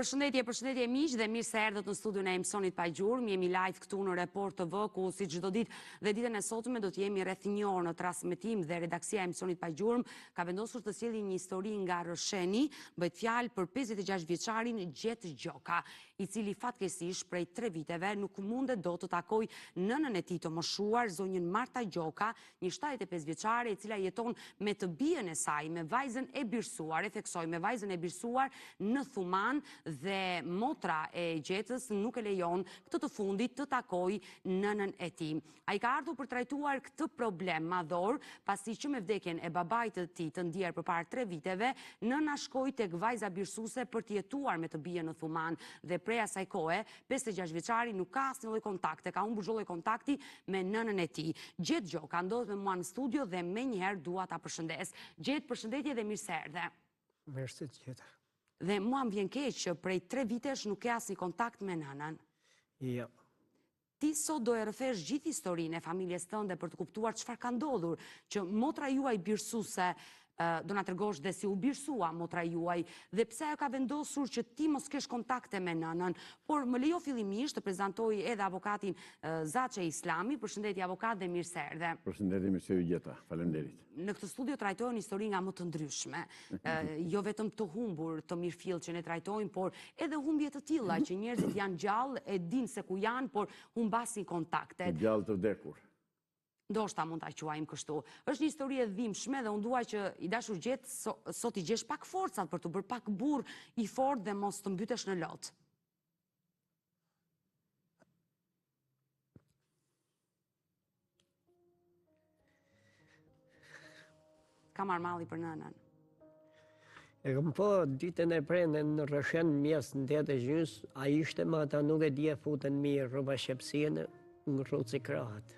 Përshëndetje miq dhe mirë se erdhët në studion e Emsonit pa gjurmë. Jemi live këtu në Report TV, ku si çdo ditë dhe ditën e sotme do të jemi rreth 1 orë në transmetim dhe redaksia e Emsonit pa gjurmë ka vendosur të sjellë një histori nga Rrësheni. Bëhet fjalë për 56 vjeçarin Gjet Gjoka, i cili fatkeqësisht prej 3 viteve nuk mundet dot të takojë nënën e tij të moshuar, zonjën Marta Gjoka, një 75 vjeçare e cila jeton me të bijën e saj, me vajzën e birsuar, e theksoj me vajzën e birsuar në Thuman, dhe motra e Gjetës nuk e lejon këtë të fundit të takoj nënën e tij. Ai ka ardhur për trajtuar këtë problem madhor, pasi që me vdekjen e babait të tij të ndjer përpara 3 viteve, nëna shkoi tek vajza birsuese për të jetuar me të bijën në Thuman dhe prej asaj kohe 56 vjeçari nuk ka asnjë lloj kontakte, ka humbur çdo lloj kontakti me nënën e tij. Gjet Gjoka ndodhet me mua në studio dhe menjëherë dua ta përshëndes. Gjet, përshëndetje dhe mirë se erdhe. Mirë se t'gjeta. Dhe mua më vjen keq që prej 3 vitesh nuk ke asnjë kontakt me nënën. Jo. Ti sot do e rrëfesh gjithë historinë e familjes tënde për të kuptuar çfarë ka ndodhur, që motra juaj birsuese do na tregosh dhe si u birsua motra juaj dhe pse ajo ka vendosur që ti mos kesh kontakte me nënën. Por më lejo fillimisht të prezantoj edhe avokatin Zaçe Islami. Përshëndetje avokat dhe mirë se erdhe. Përshëndetje, mirë se u gjeta. Faleminderit. Në këtë studio trajtohen histori nga më të ndryshme. Jo vetëm të humbur, të mirëfill që ne trajtojmë, por edhe humbje të tilla që njerëzit janë gjallë, e dinë se ku janë, por humbasin kontaktet. Gjallë të vdekur. Ndoshta mund ta quajmë kështu. Është një histori e dhimbshme dhe unë dua që i dashur Gjet sot i gjesh pak forcat për të bërë pak burr i fortë dhe mos të mbytesh në lot. Ka marrë malli për nënën. E kam po ditën e prende në Rrëshen mjes në 8:30, a ishte ma ata nuk e dje futën mirë rroba shepsine në rruci krahat.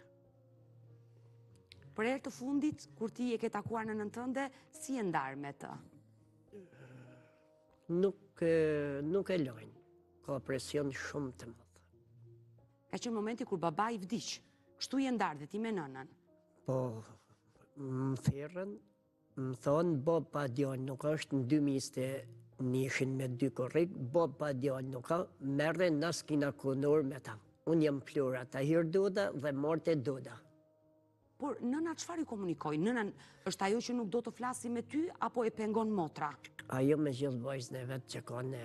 Për herë të fundit, kur ti e ke takuar nënën tënde, si e ndarë me të? Nuk e lojnë. Ka presion shumë të madh. Ka qenë momenti kur babai vdiq. Kështu je ndarë dhe ti me nënën. Po, më thirrën, më thonë, Bob pa djalë nuk është, në 2021 ishin me 2 korrik, Bob pa djalë nuk ka, merre nas kina kunur me ta. Unë jam plura, ta hir duda dhe morte duda. Por nëna çfarë ju komunikoi? Nëna është ajo që nuk do të flasi me ty apo e pengon motra? Ajo me gjithë vajzën e vetë që ka në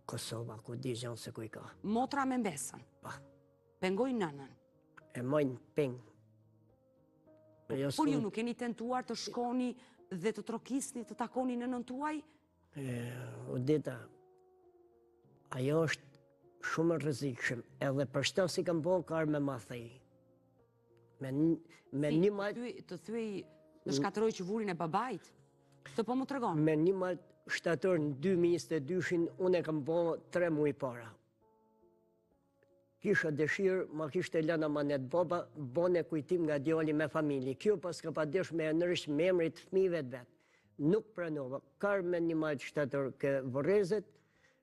Kosova, ku di gjanë se ku i ka. Motra me mbesën? Pa. Pengoj nënën? E mojnë peng. Por ju nuk keni tentuar të shkoni dhe të trokisni, të takoni nënën tuaj? O dita, ajo është shumë rrezikshëm, edhe për shto si kam bo karë me ma thej. Me një malë... Të thyej të shkatëroj qëvurin e babait? Të po më tregon? Me një malë shtator në 2022, unë e kam bo 3 muaj para. Kisha dëshirë, ma kishte lëna manet boba, bone kujtim nga djali me familje. Kjo pas ka pa desh me nërsh me emrit fëmijëve të vetë. Nuk pranova. Karë me një malë shtator ke Vorezet,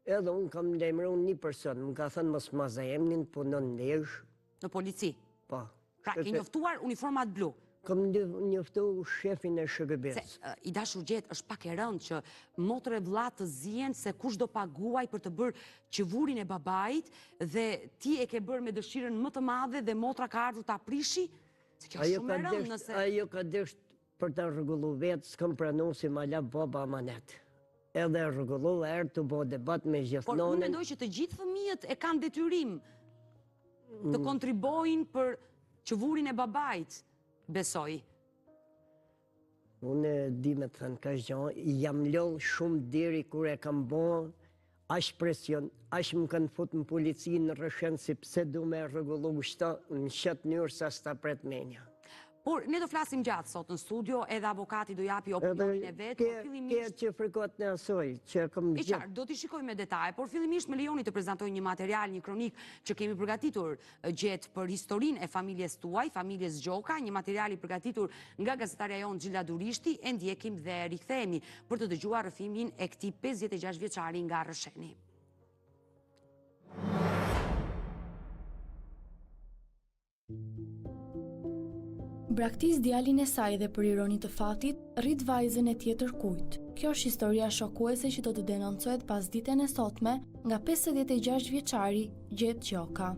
edhe unë kam lejmëru një person. Më ka thënë mos ma zemnin, punon ndeshë. Në polici? Pa. Pra, ke njoftuar uniformat blu? Kam njoftu shefin e SHGB-s. I dashur Gjet, është pak e rëndë që motre vëlla të zihen se kush do paguaj për të bërë qëvurin e babait dhe ti e ke bërë me dëshirën më të madhe dhe motra ka ardhur ta prishi? Se kjo është shumë e rëndë nëse... Ajo ka dësht për të rregullu vetë, s'kam pranu si ma la baba amanet. Edhe rregullu erë të bo debat me gjithë nonën. Por unë mendoj që të gjithë fëmijët e kanë detyrim të kontribojnë për qëvurin e babait, besoj. Unë di me të thënë ka gjanë, jam lodhë shumë deri kur e kam bo, ash presion, ash më kanë fut në polici në Rrëshen, si pse du me rregullu shta në qëtë njërë sa sta pret menja. Por ne do flasim gjatë sot në studio, edhe avokati do japi opinionin e vetë, por fillimisht... Ke që frikot në asoj, që kam gjithë... E qarë, do t'i shikoj me detaje, por fillimisht me lejoni të prezantoj një material, një kronik që kemi përgatitur Gjet për historinë e familjes tuaj, familjes Gjoka, një material i përgatitur nga gazetarja jonë Gjilda Durishti, e ndjekim dhe rikthehemi për të dëgjuar rrëfimin e këtij 56 vjeçari nga Rrësheni. Braktis djalin e saj dhe për ironi të fatit, rrit vajzën e tjetër kujt. Kjo është historia shokuese që do të denoncohet pas ditën e sotme nga 56 vjeçari Gjet Gjoka.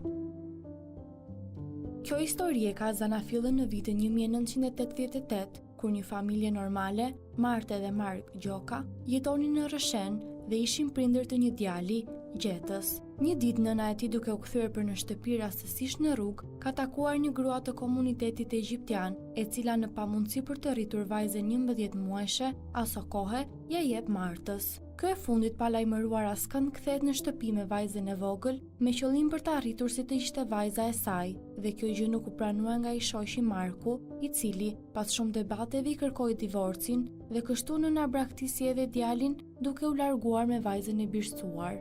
Kjo histori e ka zanafillën në vitin 1988, kur një familje normale, Marte dhe Mark Gjoka, jetonin në Rëshen dhe ishin prindër të një djali, Gjetës. Një ditë nëna e tij duke u kthyer për në shtëpi rastësisht në rrugë, ka takuar një grua të komunitetit egjiptian, e cila në pamundësi për të rritur vajzën 11 muajshe, aso kohe ja jep Martës. Ky e fundit pa lajmëruar askënd kthehet në shtëpi me vajzën e vogël, me qëllim për të arritur si të ishte vajza e saj, dhe kjo gjë nuk u pranua nga i shoqi Marku, i cili pas shumë debateve i kërkoi divorcin dhe kështu nëna braktisi edhe djalin duke u larguar me vajzën e birësuar.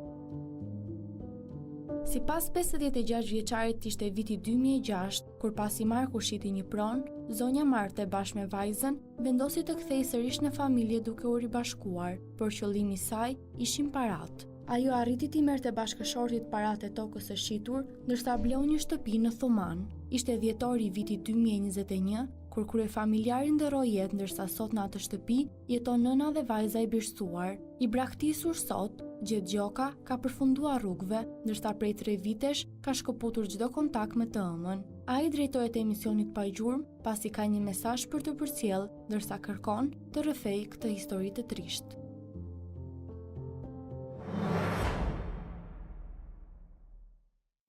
Si pas 56 vjeçarit ishte viti 2006, kur pasi Marku shiti një pronë, zonja Marte bashkë me vajzën vendosi të kthej sërish në familje duke u ribashkuar, por qëllimi i saj ishin parat. Ajo arriti t'i merrte bashkëshortit paratë e tokës së shitur, ndërsa bleu një shtëpi në Thuman. Ishte dhjetori i vitit 2021, kur kryefamiljari ndërroi jetë, ndërsa sot në atë shtëpi jeton nëna dhe vajza e birësuar. I braktisur sot, Gjet Gjoka ka përfunduar rrugëve, ndërsa prej 3 vitesh ka shkëputur çdo kontakt me të ëmën. Ai drejtohet emisionit Pa Gjurmë, pasi ka një mesazh për të përcjell, ndërsa kërkon të rrëfejë këtë histori të trisht.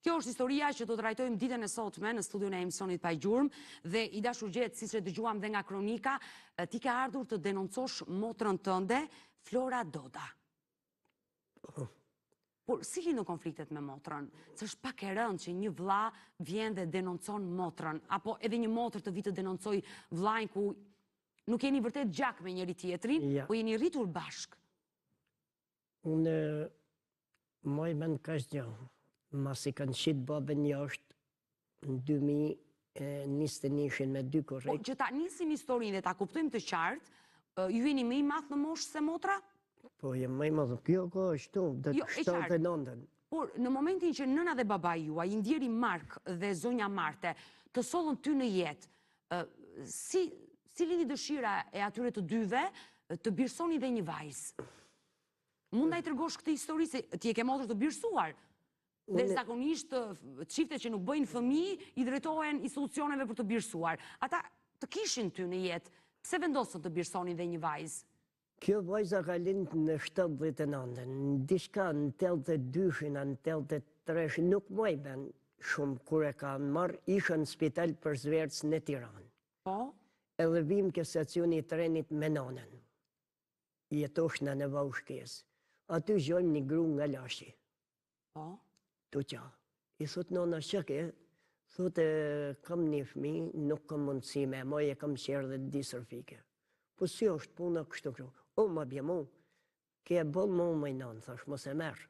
Kjo është historia që do të trajtojmë ditën e sotme në studion e emisionit Pa Gjurmë dhe i dashur Gjet, siç e dëgjuam dhe nga kronika, ti ke ardhur të denoncosh motrën tënde, Flora Doda. Por si hi në konfliktet me motrën? Se është pak e rëndë që një vlla vjen dhe denoncon motrën, apo edhe një motër të vitë të denoncoj vllajin ku nuk jeni vërtet gjak me njëri tjetrin, po jeni rritur bashk. Unë moj mend kaq gjë. Masi kanë shit babën jashtë në 2021 me 2 korrekt. Po që ta nisim historinë dhe ta kuptojmë të qartë, ju jeni më i madh në moshë se motra? Po jem më i madh. Kjo ka ashtu, do të 79. Por në momentin që nëna dhe babai juaj, i ndjeri Mark dhe zonja Marte, të sollën ty në jetë, si lini dëshira e atyre të dyve të birësoni dhe një vajzë? Mund ta i tregosh këtë histori se ti e ke motrë të birësuar? Dhe zakonisht çiftet që nuk bëjnë fëmijë i drejtohen institucioneve për të birësuar. Ata të kishin ty në jetë, pse vendosën të birësonin dhe një vajzë? Kjo vajza ka lind në 79, në diçka në 82-shin, në 83-shin, nuk më i ben shumë kur e ka marrë, isha në spital për zvercë në Tiranë. Po? Edhe vim ke stacioni i trenit me nanën. Jetosh në Nevaushkes. Aty gjojmë një gru nga Lashi. Po? Tu qa. I thot nana shëke, thot kam një fëmi, nuk kam mundësi me, moj e kam qerë dhe disërfike. Po si është puna kështu kështu? O, ma bje mu, ke e bëllë mu me nanë, thash, mos e merë.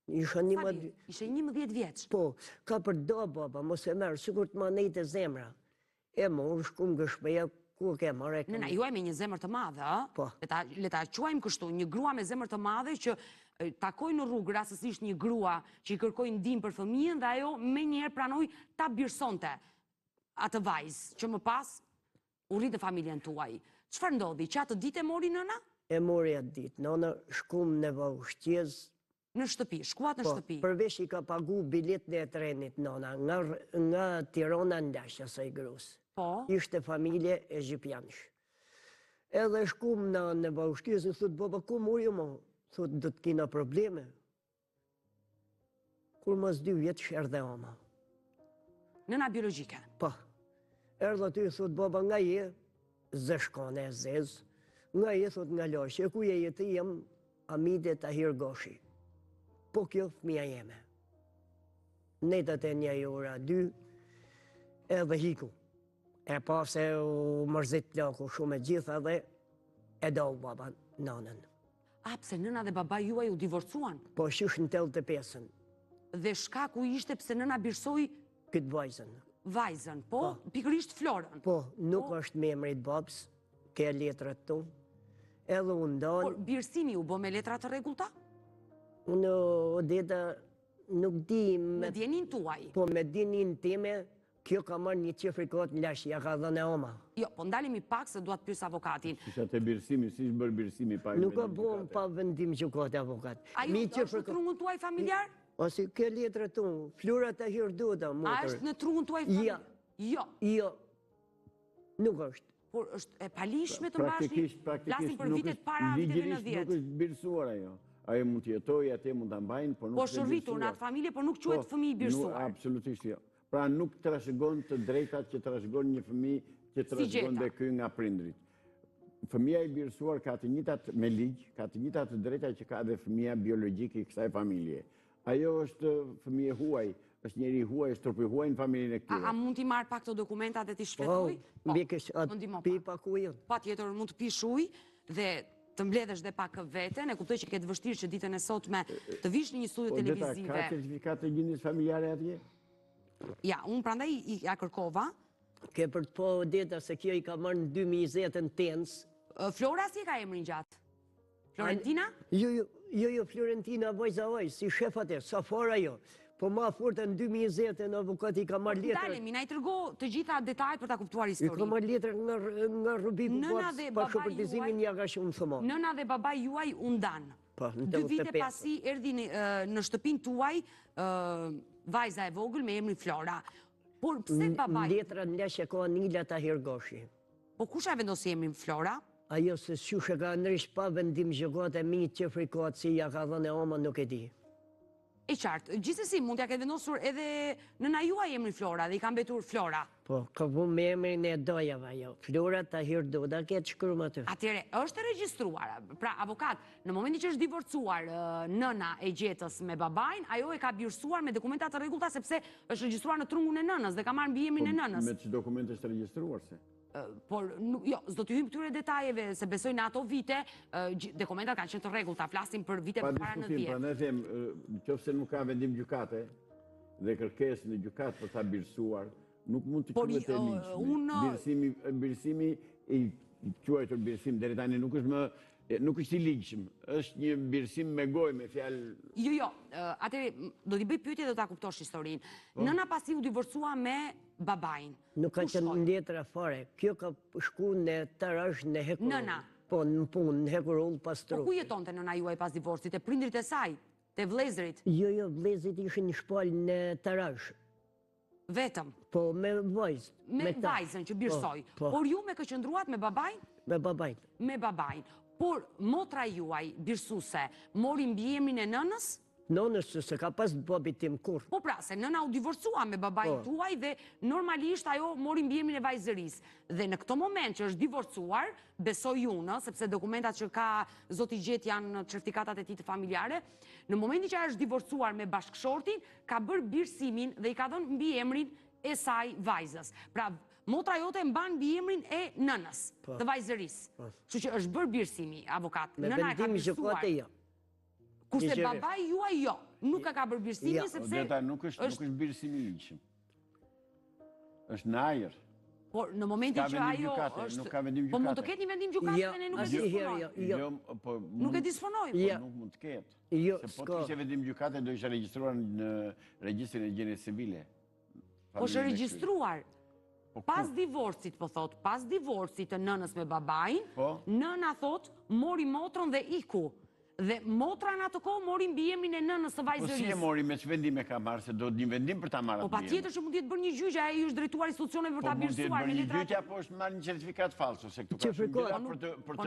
Ishe 11 vjeç? Po, ka për do baba, mos e merë, sikur të ma nejtë e zemra. E mu, shkum gëshpeja, ku ke marrë e kam. Nëna, juaj me një zemër të madhe, a? Po. Le ta quajmë kështu, një grua me zemër të madhe që takoj në rrugë rastësisht një grua që i kërkoj ndihmë për fëmijën dhe ajo me njerë pranoj ta birësonte atë vajzë, që më pas u rritë familjen tuaj. Çfarë ndodhi? Që atë ditë e mori nëna? E mori atë ditë. Nëna shkum në Vaushqez. Në shtëpi, shkuat në shtëpi. Po, përveç i ka pagu bilet në trenit nëna, nga Tirana në Lashë, asaj grus. Po? Ishte familje egjiptianësh. Edhe shkum në Vaushqez, i thot, baba, ku mori mo? Thot, do të kina probleme. Kur mas 2 vjetë shërë oma. Nëna biologjike? Po. Erdha ty, thot, baba, nga je, zëshkane e zezë, nga je, thot, nga Lashe, ku je jetë jem Amide Tahir Goshi. Po kjo fëmija jeme. Netët e një ora 2, edhe hiku. E pa se u mërzit plaku shumë e gjitha dhe e do baba nanën. A, pse nëna dhe baba juaj u divorcuan? Po shush në 85-ën. Dhe shkaku ishte pse nëna birësoi këtë vajzën. Vajzën, po? Pikërisht Florën? Po, nuk është me emrit babës, ke letrat tu. Edhe unë ndonë. Por birësimi u bë me letra të rregullta? Unë, Odeta, nuk di... Me djenin tuaj? Po, me djenin time, Kjo ka marrë një qifri kohët në lash, ja ka dhënë e oma. Jo, po ndalemi pak se duat pyes avokatin. Kisha të birësimi, si është bërë birësimi pa Nuk ka bon pa vendim gjykate avokat. A ju është në trungun tuaj familjar? Ose ke letrën tu, Flora të hirduta, A motër. është në trungun tuaj familjar? Jo. Jo, nuk është. Por është e palishme të mbashni? Flasim për vitet para viteve 90. Nuk është birësuar ajo. Ajo mund të jetojë, atë mund ta mbajnë, por nuk Po shërbitur në atë familje, por nuk quhet fëmijë i birësuar. Absolutisht jo. Pra nuk trashëgon të drejtat që trashëgon një fëmijë që trashëgon dhe ky nga prindrit. Fëmia i birësuar ka të njëjtat me ligj, ka të njëjtat drejta që ka edhe fëmia biologjik i kësaj familje. Ajo është fëmijë huaj, është njeri huaj, është trupi huaj në familjen e këtyre. A mund t'i marr pak të dokumentat dhe t'i shfletoj? Mbi kështë pi pak ujë. Patjetër mund të pish ujë dhe të mbledhesh dhe pak veten, e kuptoj që ke të vështirë që ditën e sotme të vish në një studio televizive. Ka certifikat të gjendjes familjare atje? Ja, unë prandaj ja kërkova. Ke për të po deta se kjo i ka marrë në 2020 në Tens. Flora si ka emrin gjatë? Florentina? Jo, Florentina vojza oj, si shef atë, sa fora jo. Po ma furtë në 2020 në avukat i ka marrë letër. Dalemi, na i tërgo të gjitha detajet për ta kuptuar I ka historinë. marrë letër nga Rubiku pa shëpërtizimin një ka shumë thëmo. Nëna dhe babai juaj u ndanë. 2 vite pasi erdhi në shtëpinë tuaj vajza e vogël me emrin Flora. Por pse babai? Letra në lesh e ka Nila Tahir Goshi. Po kush e vendosi emrin Flora? Ajo se shushe ka nërish pa vendim gjëgat e mi që frikot si ja ka dhënë e oma nuk e di. E qartë, gjithsesi mund t'ja ketë vendosur edhe nëna juaj emrin Flora dhe i ka mbetur Flora. Po, ka vu me emrin e dojave ajo. Flora Tahir Doda, ketë shkrymë aty. Atëre, është e regjistruar. Pra, avokat, në momentin që është divorcuar nëna e gjetës me babajn, ajo e ka birësuar me dokumenta të rregullta sepse është regjistruar në trungun e nënës dhe ka marrë mbi emrin e nënës. Me që dokument është regjistruar se? Por, jo, s'do t'ju hym këtyre detajeve, se besoj në ato vite, dokumentat kanë qenë të rregullta, flasim për vite para 90. Pra ne them, nëse nuk ka vendim gjykate dhe kërkesë në gjykat për ta birësuar, nuk mund të quhet e ligjshëm. Birësimi i quajtur birësim deri tani nuk është i ligjshëm, është një birësim me gojë, me fjalë. Jo, atëre do t'i bëj pyetje dhe ta kuptosh historinë. Nëna pasi u divorcua me babajn. Nuk ka qenë në letra fare. Kjo ka shku në Tarash në Hekurull. Nëna. Po, në punë, në Hekurull pas Po ku jetonte nëna juaj pas divorcit? E prindrit e saj? Te vëllezërit? Jo, vëllezërit ishin në shpal në Tarash. Vetëm? Po, me vajzë. Me vajzën që birësoj. Por ju me këqëndruat me babajn? Me babajn. Me babajn. Por motra juaj birësuese mori mbi emrin e nënës? Nënës se ka pas babit tim kur. Po pra, se nëna u divorcua me babajn tuaj dhe normalisht ajo mori mbi emrin e vajzërisë. Dhe në këto moment që është divorcuar, besoj unë, sepse dokumentat që ka zoti Gjet janë certifikatat e tij të familjare, në momentin që është divorcuar me bashkëshortin, ka bërë birësimin dhe i ka dhënë mbi emrin e saj vajzës. Pra, motra jote mban mbi emrin e nënës, të vajzërisë. Kështu që është bërë birësimi, avokat. Me Nëna e ka vendim gjykate jo. Kurse babai juaj jo, nuk e ka bërë birësimin sepse nuk është birësimi i ligjshëm. Është në ajër. Por në momentin që ajo është, po mund të ketë një vendim gjykate dhe ne nuk e disponojmë. Nuk e disponojmë. Nuk mund të ketë. Se po të kishte vendim gjykate do ishte regjistruar në regjistrin e gjendjes civile. Po është regjistruar. Pas divorcit, po thot, pas divorcit të nënës me babajin, nëna thot, mori motrën dhe iku. Dhe motra në atë kohë mori mbi emrin e nënës së vajzërisë. Po si e mori, me ç'vendim e ka marrë, se do një vendim për ta marrë atë. Po patjetër që mund të jetë bërë një gjyqje, ai është drejtuar institucioneve për ta birësuar me letra. Po mund të jetë bërë një gjyqje apo është marrë një certifikat falso, se këtu ka shumë gjëra për të. Po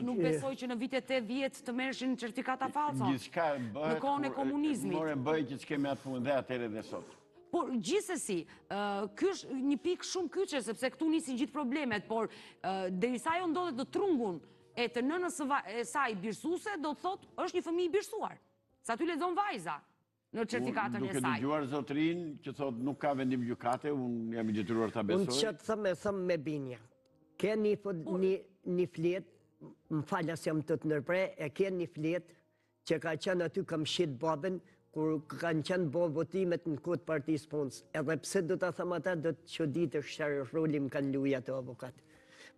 nuk besoj që në vitet 80 të merreshin certifikata falso. Gjithçka bëhet në kohën e komunizmit. More bëj që s'kemi atë punë dhe atëherë dhe sot. Por gjithsesi, ky është një pikë shumë kyçe sepse këtu nisin gjithë problemet, por derisa ajo ndodhet në trungun e të nënës e saj birësuese, do të thotë është një fëmijë i birësuar. Sa ty lexon vajza në certifikatën e saj. Duke dëgjuar zotrin që thotë nuk ka vendim gjykate, unë jam i detyruar ta besoj. Unë çat them me binja. Ke një flet, më falja se jam të ndërpre, e ke një flet që ka qenë aty kam shit babën kur kanë qenë bo votimet në kod partisë punës. Edhe pse do ta them ata do të çuditësh çfarë roli më kanë luajë ato avokat.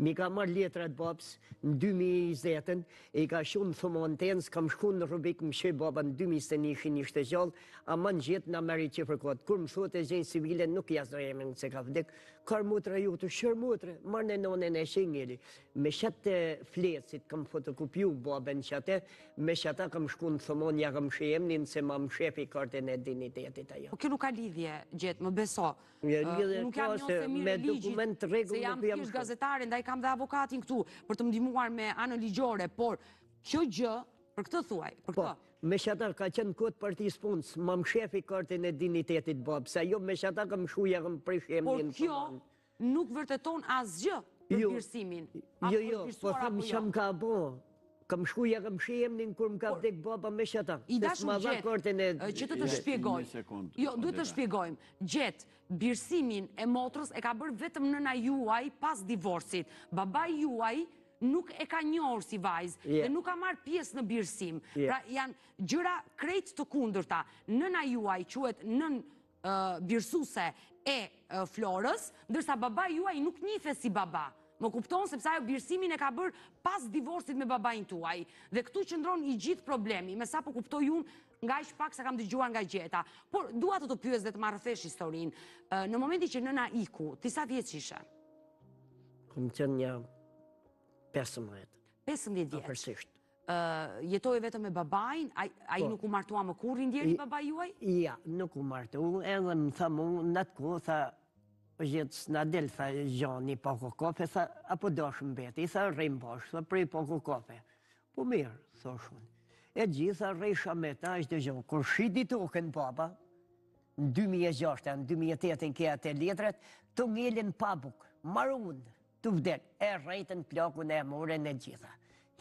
Mi ka marrë letrat babës në 2020, i ka shumë thumon tenës, kam shku në Rubik, më shë baba në 2021 ishte gjallë, a më në gjithë në meri që fërkot. Kur më thot e gjenë civile, nuk jasë dojeme në se ka vdek, kar mutra ju të shërë mutre, marrë në nonen e shingili. Me shatë flecit, kam fotokopiu babën që atë, me shata kam shku në thumon, ja kam shë emnin, se ma më shefi kartën e dignitetit ajo. Po kjo nuk ka lidhje, Gjetë, më beso. Nuk jam njëse mirë ligjit, se jam thjesht gazetare, ndaj kam dhe avokatin këtu për të më ndihmuar me anën ligjore, por kjo gjë, për këtë thuaj, për këtë. Me shata ka qenë këtë partisë punës, ma më shefi kartën e dignitetit babë, se jo me shata kam shuja kam prish emnin. Por kjo nuk vërteton asgjë për birësimin. Jo, po thëmë që më ka bo. Kam shkuja kam shemnin kur më ka vdek baba me shata. I dashur Gjetë, që të shpjegoj. Jo, duhet të shpjegojmë. Gjetë, birësimin e motrës e ka bërë vetëm nëna juaj pas divorcit. Baba juaj nuk e ka njohur si vajzë dhe nuk ka marrë pjesë në birësim. Pra janë gjëra krejt të kundërta. Nëna juaj quhet nën birësuse e Florës, ndërsa baba juaj nuk njihet si baba. Më kupton sepse ajo birësimin e ka bërë pas divorcit me babain tuaj. Dhe këtu qëndron i gjithë problemi, me sa po kuptoj unë nga ish pak se kam dëgjuar nga Gjeta. Por dua të pyes dhe të marrëthesh historinë. Në momenti që nëna iku, ti sa vjeç ishe? Kam qenë një 15. 15 vjeç. Afërsisht. Jetoj vetëm me babain, ai nuk u martua më kurrë ndjeri babai juaj? Ja, nuk u martu, edhe më tha mu, në atë kohë, tha, gjithë s'na del, tha, Gjani, pako kafe, tha, apo dosh mbeti, tha, rejmë bashkë, tha, prej pako kafe. Po mirë, thoshun. E gjitha rejsha me ta, ishte gjohë, kur shiti token baba, në 2006, në 2008, kja të letret, të ngelin pabuk, marun, të vdek, e rejtën plakun e amore në gjitha.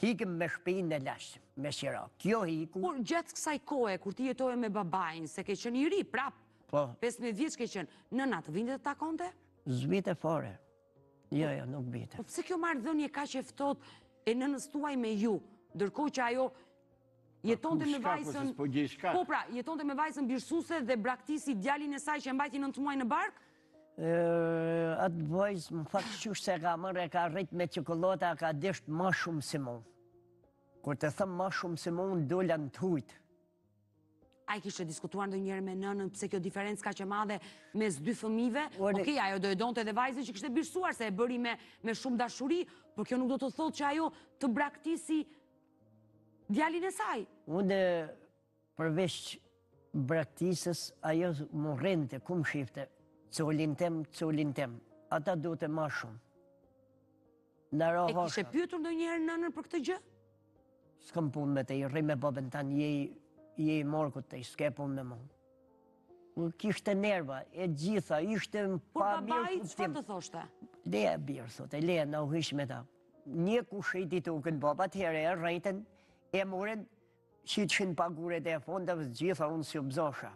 Hikim me shpinë në lashë, me shira. Kjo hiku... Por gjatë kësaj kohe, kur ti jetoje me babain, se ke qenë i ri, prap, 15 vjeç ke qenë, nëna të vinte të takonte? Zbite fare. Jo, nuk bite. Po pse kjo marrëdhënie ka që ftohtë e nënës tuaj me ju, ndërkohë që ajo jetonte me vajzën... Po pra, jetonte me vajzën birësuese dhe braktisi djalin e saj që e mbajti 9 muaj në bark? Atë vajzë më faktë qështë se ka mërë e ka rrit me qokolata, ka desht ma shumë si mu. Kur të thëmë ma shumë si mu, dolla në të hujtë. A i kishte diskutuar ndonjëherë me nënën pse kjo diferencë ka që madhe mes dy fëmijëve? Okej, ajo do e donte edhe vajzën që kishte birësuar se e bëri me shumë dashuri, por kjo nuk do të thotë që ajo të braktisi djalin e saj. Unë përveç braktisës, ajo më rente, ku më shifte, colin tem, ata do të ma shumë. E kishe pyetur ndonjëherë nënën për këtë gjë? S'kam punë me te, i rri me babën tanë, je i morkut të i skepun me mu. Kishte nerva, e gjitha, ishte më pa mirë kuptim. Por babaj, qëfar të thoshte? Leja birë, thote, leja në uhish me ta. Një ku shëjti të ukën baba, tjere e rejten, e muren, që të shenë paguret e fondave, gjitha unë si u bëzosha.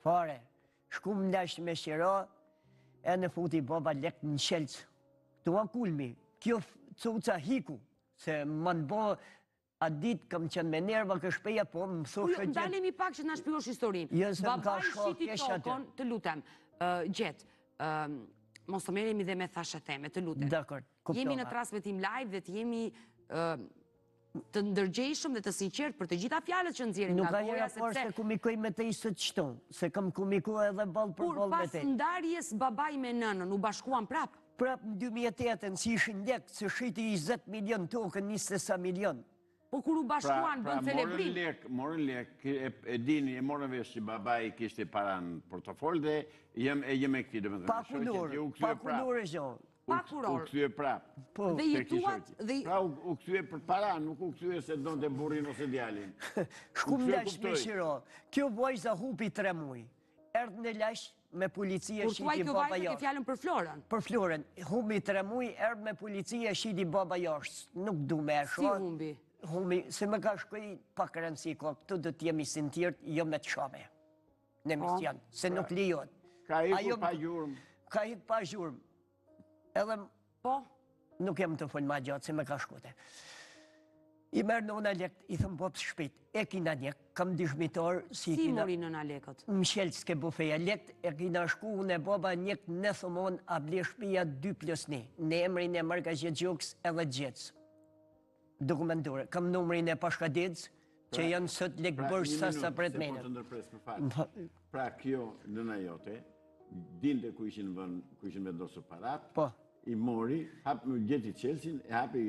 Fare, shku më ndash me shira, e në futi baba lek në shelcë. Tu a kulmi, kjo cuca hiku, se më në bo, a ditë kam qenë me nerva kë shpeja, po më thoshe Gjetë. Ndalemi pak që të nga shpjosh historinë. Babaj shiti tokon, të lutem, Gjetë, mos të meremi dhe me thashe theme, të lutem. Dakor, kuptova. Jemi në transmetim live dhe të jemi të ndërgjeshëm dhe të sinqert për të gjitha fjalët që nxjerrim nga goja, sepse... Nuk ka jera se kumikoj me te isë të qëton, se kam kumikoj edhe bal për bal me te. Por pas ndarjes babaj me nënën, u bashkuan prap? Prap në 2008, si ishin ndek, se shiti 20 milion tokën, 20 milion. Po kur u bashkuan, bën celebrim? Morën lek, e dini, e morën vesh që babaj kishte para në portofol dhe jem e këti, dhe me dhe pa kunur e gjohë. Pa kuror. U këthyë prap. Dhe jetuat... Pra u këthyë për para, nuk u këthyë se donë të burin ose djalin. Shkum lash me shiro. Kjo vajza hupi 3 muj. Erdhë në lash me policia shiti baba vajza ke fjallën për Florën? Për Florën. Hupi 3 muj, erdhë me policia shiti baba jashtë. Nuk du me e Si humbi? Humbi, se me ka shkoj pak rëndësi ko, këtu do t'jemi sintirt, jo me të shame. Në mision, se nuk lijot. Ka ikur pa gjurëm. Ka ikur pa gjurëm. Edhe Po? Nuk jem të folë ma gjatë, se me ka shkote. I merë nëna lekt, i thëmë popë shpit, e kina lekt, kam dishmitor, Si mori nëna lekët? Mshel s'ke bufeja lekt, e kina shku unë e boba njek në thumon, a ble shpia 2+1, në emrin e Marga Gjetgjoks edhe Gjets. Dokumenture, kam numrin e Pashkadec, që janë sot lek bërsh sa pret menën. Pra kjo nëna jote, dinte ku ishin vendosur parat, Po. I mori, gjeti Chelsin, e hapi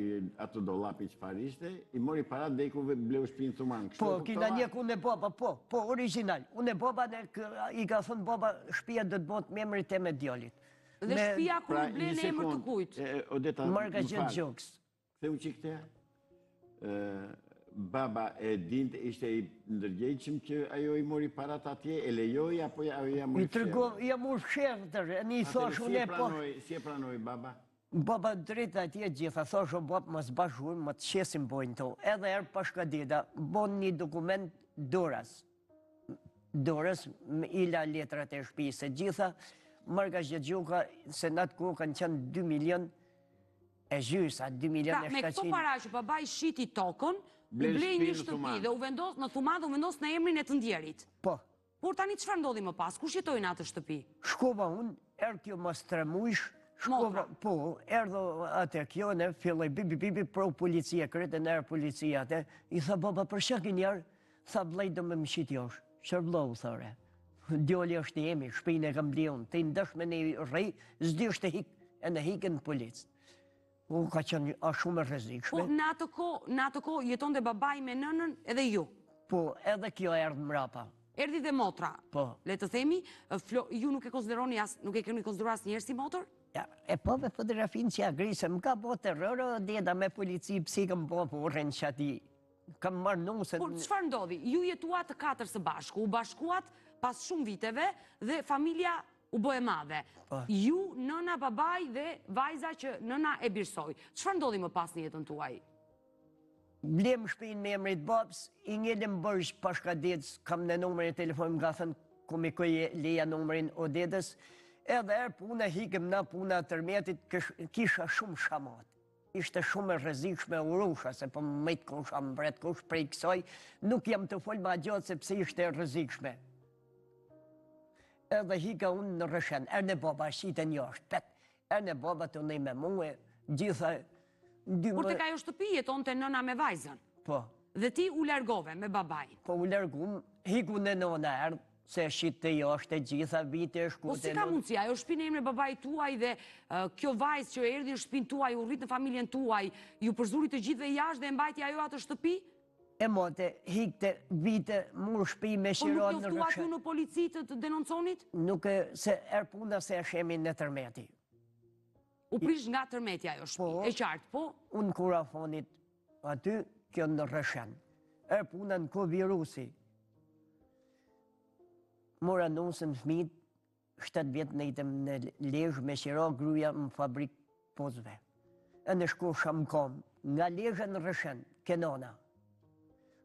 ato dollapi që farishte, i mori parat dhe i ku bleu shpinë thuman. Po, kina njek unë e boba, po, original. Unë e boba, i ka thënë boba, shpia dhe të botë me emrit e me djallit. Dhe shpia ku i ble në emër të kujt? Marga Gjetgjoks. Dhe u që këte, baba e dinte, ishte i ndërgjeqëm që ajo i mori parat atje, e lejoj, apo ajo ja mori fshërë? Ja mori fshërë tërë, një thosh unë e po... Si e pranoj baba? Baba drejt atje gjitha, thosh o bab, më zbashur, më të qesim bojnë to. Edhe erë Pashkadeda, bon një dokument dorës. Dorës, ila letrat e shpisë, gjitha, Marga Gjetgjoka, se në atë kohë kanë qenë 2 milion e gjysa, 2 milion e 700. Me këto para që baba i shiti tokën, i blej një shtëpi dhe u vendos në thuman dhe u vendos në emrin e të ndjerit. Po. Por tani çfarë ndodhi më pas? Kush jetoi në atë shtëpi? Shkova unë, erë kjo më stremujsh, Motra. Po, erdho atë kjo, ne filloj bibi, pro policia, kretë në erë policia atë, i tha baba, për shakin jarë, tha blej do me më shit josh, shërblohu, thore. Djoli është i emi, shpinë e kam blion, të i ndësh me një rej, zdi është e hik, e në hikën policë. U ka qenë a shumë e rrezikshme. Po, në atë kohë jeton dhe babaj me nënën edhe ju? Po, edhe kjo erdhë mrapa. Erdi dhe motra? Po. Le të themi, ju nuk e konsideroni nuk e keni konsideruar asnjëherë si motor? Ja, e po me fotografin që ja grisë, më ka bo terror, djeda me polici, psi kam bo porën që ati. Kam marrë nusën... Por, çfarë ndodhi? Ju jetuat të 4 së bashku, u bashkuat pas shumë viteve dhe familja u bëhe madhe. Ju, nëna, babaj dhe vajza që nëna e birsoj. Çfarë ndodhi më pas në jetën tuaj? Blem shpinë me emrit babs, i ngellim bërsh Pashkadec, kam në numër e telefon, nga thënë, ku me këj leja numërin o dedës, edhe erë puna hikëm na puna tërmetit, kisha shumë shamat. Ishte shumë e rrezikshme urusha, se po më mejtë kusha mbret kush prej kësoj, nuk jam të folë ma gjatë sepse ishte e rrezikshme. Edhe hika unë në rëshen, erë në baba shiten jashtë, pet, erë në baba të nej me muë, gjitha... Kur të ka jo shtëpi jeton të nëna me vajzën? Po. Dhe ti u largove me babaj? Po u largum, hiku në nëna erë, se shqit të jashtë e gjitha vite shku të nëna. Po si ka mundësia, ajo shpinë e me babaj tuaj dhe kjo vajzë që erdi në shpinë tuaj, u rrit në familjen tuaj, ju përzuri të gjithve jashtë dhe mbajti ajo atë shtëpi? E mote, hikte vite, mur shpi me shiron në rëshen. Po nuk joftuat ju në polici të denonconit? Nuk e, se erë puna se e shemi në tërmeti. U prish nga tërmeti ajo shpi, e qartë, po? Unë kura fonit aty, kjo në rëshen. Erë puna në ko virusi. Mora nusën fmit, 7 vjetë në itëm në lejsh me shiro gruja në fabrik pozve. E në shku shamkom, nga lejshë në rëshen, kenona.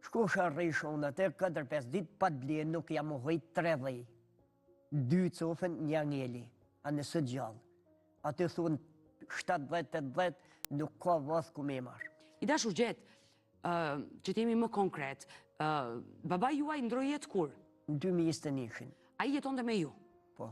Shku sharrisho unë atë, 4-5 ditë pat blie, nuk jam u hojt 3 dhej. 2 cofen, një angeli, a nësë gjallë. Atë thunë 7-10, nuk ka vath ku me marë. I dashur gjetë, që t'jemi më konkret, baba juaj ndrojet kur? Në 2021. A i jeton të me ju? Po.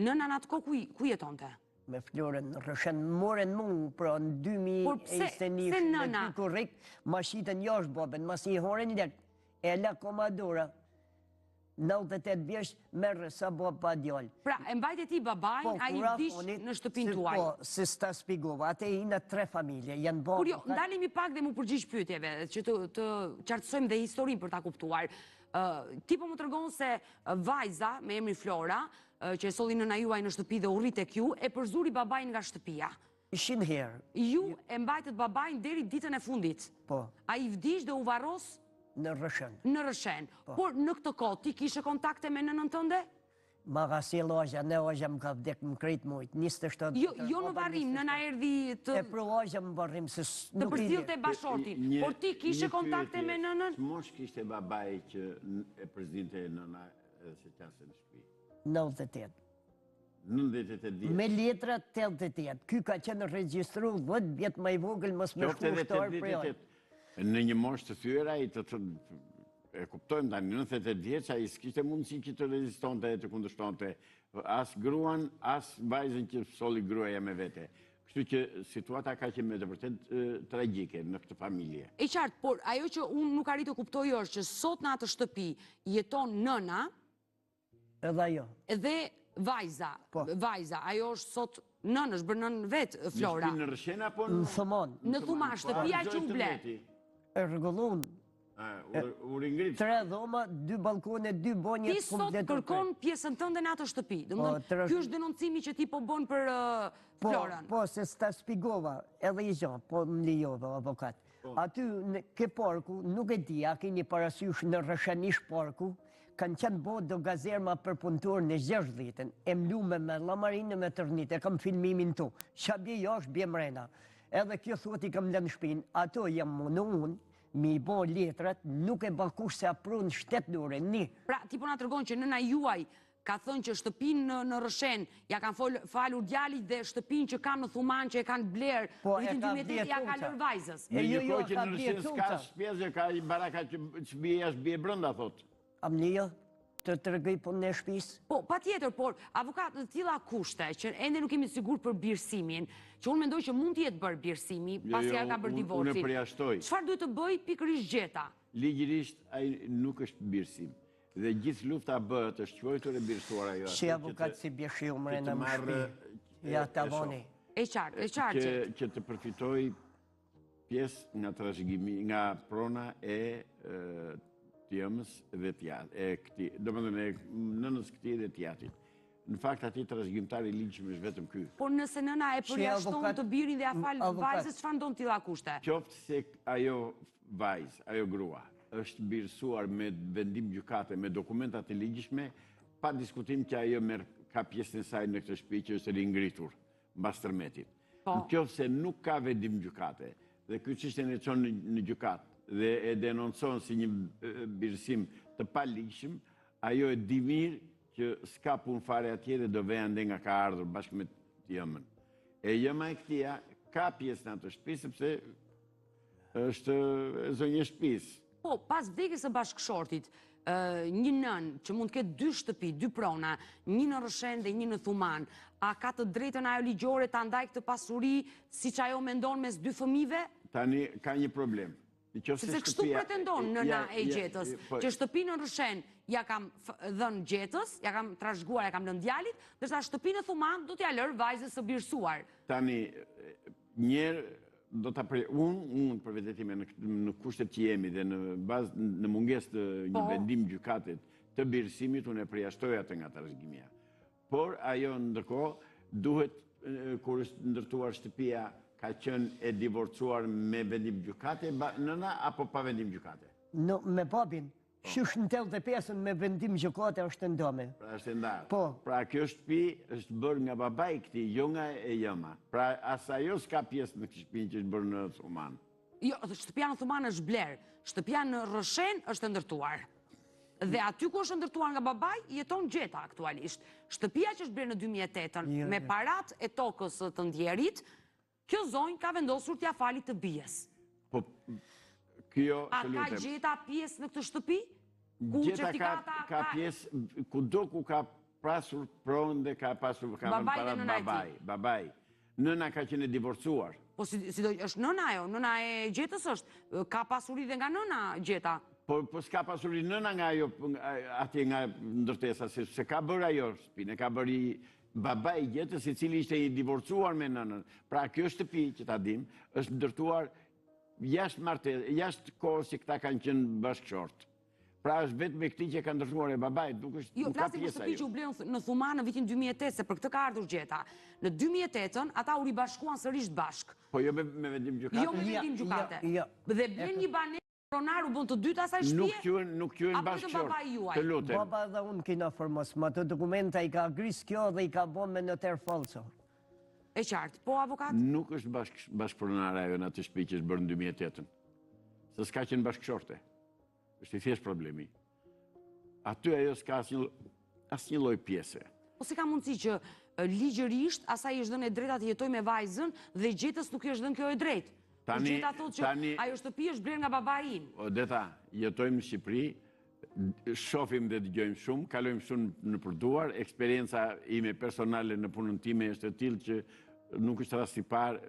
Nëna në atë ko ku jeton të? Me Florën në rëshen, moren mu, pra në 2021, në ty korrekt, ma shiten jash babën, ma si i horen lek, e la komadora, 98 vjesh, merë sa bab pa djallë. Pra, e mbajt e ti babajn, a i vdish në shtëpin tuaj? Po, se sta spigova, ate i në 3 familje, janë babë... Kur jo, ndalimi pak dhe mu përgjish pyetjeve, që të qartësojmë dhe historin për ta kuptuar. Ti po më tërgonë se vajza, me emri Flora, që e solli nëna juaj në shtëpi dhe u rrit e kju, e përzuri babajn nga shtëpia. Ishin herë. Ju e mbajtët babajn deri ditën e fundit. Po. A i vdish dhe u varros? Në rëshen. Në rëshen. Por në këtë kohë, ti kishe kontakte me nënën tënde? Ma ka si loja, ne oja më ka vdek më krejt mujt, 27... Jo në varim, nëna erdi të... E pro oja më varim, se të përcil të bashortin. Por ti kishe kontakte me nënën? Mosh kishte babaj që e përzinte nëna edhe se qasë në shpi? 98. 98 ditë? Me letra 88. Ky ka qenë registru 10 vjetë ma i vogël, mos me shku shtarë për joj. Në një moshë të thyera, e kuptojmë tani, 98 vjeç, ai s'kishte mundësi që të rezistonte e të kundërshtonte as gruan, as vajzën që solli gruaja me vete. Kështu që situata ka qenë me të vërtet tragjike në këtë familje. E qartë, por ajo që unë nuk arrit të kuptoj është që sot në atë shtëpi jeton nëna Edhe ajo. edhe vajza. Po. Vajza, ajo është sot nënë, është bërë nën vetë Flora. Në Rëshen apo Në Thomon. Në Thuman, shtëpia që u ble. E rregullon. U ringrit. 3 dhoma, 2 balkone, 2 bonje Ti sot kërkon pjesën tënde në atë shtëpi. Domethënë, ky është denoncimi që ti po bën për Florën. Po, se sta spigova, edhe i gjanë, po më lijova, avokat. Aty, ke parku, nuk e di, a keni parasysh në Rëshanish parku, kanë qenë bo do gazerma për punëtor në 60-ën, e mlume me lamarinë me tërnit, e kam filmimin tu. Qa bje josh, bje mrena. Edhe kjo thot i kam lënë shpinë, ato jam mënu unë, mi i bo letrat, nuk e bakush se apru në shtetëdore, një. Pra, ti po na tregon që nëna juaj ka thënë që shtëpinë në Rëshen ja kanë falur djalit dhe shtëpinë që kanë në Thuman që e kanë bler vitin 2008 ja ka lër vajzës. Në një kohë që në Rëshen s'ka shpjezë, ka i baraka që bje jashtë bje brënda, thot. Amnija, të tërgëj po në shpisë? Po, pa tjetër, por avokat në tilla kushte, që ende nuk kemi sigur për birësimin, që unë mendoj që mund t'jetë bërë birësimi, pasi ja ka bërë divorcin. Unë e përjashtoj. Çfarë duhet të bëj pikërisht Gjeta? Ligjirisht, ai nuk është birësim. Dhe gjithë lufta bëhet është quajtur e birësuar ajo. Si avokat si bjeshiu mrena më shpi, ja tavoni. E qartë. Që të përfitoj pjesë nga trashëgimi, nga prona e tjëmës dhe tjatë. Do më dhënë, nënës këti dhe tjatit. Në fakt, ati trashëgjimtari ligjshëm është vetëm ky. Por nëse nëna e përjashton të birin dhe ja falë vajzës, çfarë ndon tilla kushte? Qoftë se ajo vajzë, ajo grua, është birësuar me vendim gjykate, me dokumentat e ligjshme, pa diskutim që ajo ka pjesën e saj në këtë shtëpi që është ringritur mbas tërmetit. Në qoftë se nuk ka vendim gjykate, dhe ky çështjen e çon në gjykatë dhe e denoncon si një birësim të paligjshëm, ajo e di mirë që s'ka punë fare atje dhe do veja ende nga ka ardhur bashkë me jëmën. E jëma e këtia ka pjesë në atë shtëpi, sepse është zonjë shtëpisë. Po, pas vdekjes së bashkëshortit, një nën që mund të ketë 2 shtëpi, 2 prona, një në Rëshen dhe një në Thuman, a ka të drejtën ajo ligjore ta ndajë këtë pasuri siç ajo mendon mes 2 fëmijëve? Tani ka një problem. Sepse kështu pretendon nëna e Gjetës, që shtëpinë në Rëshen ja kam dhënë Gjetës, ja kam trashëguar, ja kam lënë djalit, ndërsa shtëpinë në Thuman do t'ja lër vajzës së birësuar. Tani, njerë do t'a unë për vetetime në kushtet që jemi dhe në munges të një vendim gjykatit të birësimit, unë e përjashtoj atë nga trashëgimia. Por ajo ndërkohë duhet, kur është ndërtuar shtëpia, ka qenë e divorcuar me vendim gjykate, nëna apo pa vendim gjykate? Me babin. Shush në 85-ën me vendim gjykate është ndome. Pra është ndarë. Po. Pra kjo shtëpi është bërë nga babai këti, jo nga e jëma. Pra asa jo s'ka pjesë në këtë shtëpi që është bërë në Thuman. Jo, shtëpia në Thuman është blerë. Shtëpia në Rëshen është ndërtuar. Dhe aty ku është ndërtuar nga babai, jeton Gjeta aktualisht. Shtëpia që është blerë në 2008-ën, me parat e tokës të ndjerit, kjo zonjë ka vendosur t'ja falit të bijes. Po, kjo... A ka Gjeta pjesë në këtë shtëpi? Gjeta ka pjesë, kudo ku ka pasur pronë dhe ka pasur babaj. Nëna ka qenë divorcuar. Po si është nëna ajo, nëna e Gjetës është, ka pasuri dhe nga nëna Gjeta. Po s'ka pasuri nëna nga ajo, atje nga ndërtesa, se ka bërë ajo shtëpinë, ka bërë i babaj Gjetës, i cili ishte i divorcuar me nënën. Pra kjo shtëpi, që ta dim, është ndërtuar jashtë kohës që këta kanë qenë bashkëshortë. Pra është vetë me këti që ka ndërtuar e babajt, nuk ka pjesa jo. Jo, flasim për shtëpi që u blenë në Thuman në vitin 2008, se për këtë ka ardhur Gjeta. Në 2008-ën, ata u ribashkuan sërish bashkë. Po jo me vendim gjykate? Jo me vendim gjykate. Dhe blenë një banesë, pronar u bën të dyta asaj shtëpie? Nuk quen bashkëshortë, të lutem. Baba dhe unë kina formos, ma të dokumenta i ka gris kjo dhe i ka bon me noter falso. E qartë, po avokat? Nuk është bashkëpronara ajo në atë shtëpi që është bërë në 2008-ën. Se s'ka qenë bashkëshorte. Është i thjesht problemi. Aty ajo s'ka asnjë lloj pjese. Po si ka mundësi që ligjërisht asaj është dhënë e drejta të jetoj me vajzën dhe Gjetës nuk është dhënë kjo e drejtë? Gjeta thot që ajo shtëpi është blerë nga babai im. Odeta, jetojmë në Shqipëri, shohim dhe dëgjojmë shumë, kalojmë shumë në përduar, eksperienca ime personale në punën time është e tillë që nuk është rast i parë,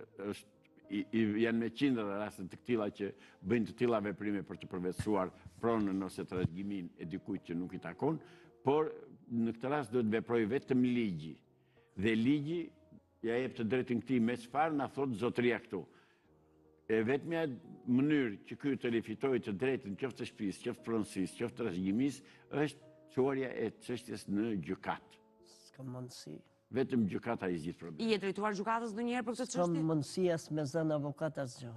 janë me qindra raste të këtilla që bëjnë të tilla veprime për të përvetësuar pronën ose trashëgimin e dikujt që nuk i takon, por në këtë rast do të veproj vetëm ligji. Dhe ligji ja jep të drejtën këtij me çfarë na thot zotëria këtu. E vetmja mënyrë që ky të rifitoj të drejtën qoftë të shtëpisë, qoftë pronësisë, qoftë trashëgimisë, është çuarja e çështjes në gjykat. S'ka mundësi. Vetëm gjykata i zgjidh problemin. I e drejtuar gjykatës ndonjëherë për këtë çështje? S'ka mundësi as me zënë avokat asgjë.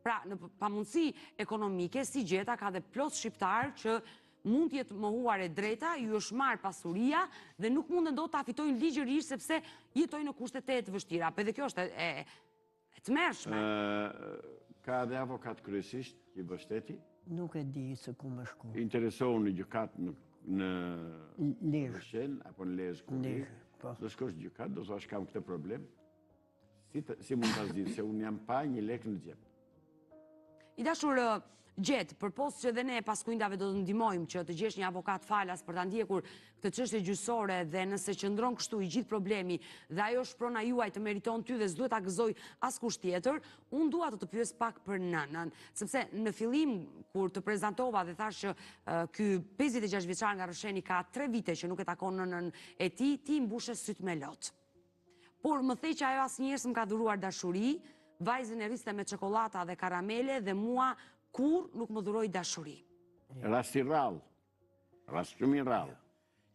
Pra, në pamundësi ekonomike, si gjeta ka dhe plot shqiptar që mund t'jetë mohuar e drejta, ju është marrë pasuria dhe nuk mundën do t'a fitojnë ligjërisht sepse jetojnë në kushtet e të vështira. Për dhe kjo është e tmerrshme. Ka dhe avokat kryesisht që i bështeti? Nuk e di se ku më shku. Interesohu në gjykat në Lezhë. Shen, apo në Lezhë ku do shkosh gjykat, do thash kam këtë problem. Si mund ta zgjidh se unë jam pa një lek në xhep. I dashur Gjet, përpos që dhe ne pas kujndave do të ndihmojmë që të gjesh një avokat falas për ta ndjekur këtë çështje gjyqësore dhe nëse qëndron kështu i gjithë problemi dhe ajo shprona juaj të meriton ty dhe s'duhet ta gëzoj askush tjetër, unë dua të pyes pak për nënën, sepse në fillim kur të prezantova dhe thash që ky 56 vjeçar nga Rrësheni ka 3 vite që nuk e takon nënën e tij, ti mbushe syt me lot. Por më thej që ajo asnjëherë s'm ka dhuruar dashuri, vajzën e riste me çokolata dhe karamele dhe mua kur nuk më dhuroj dashuri. Rast i rrallë, rast shumë i rrallë,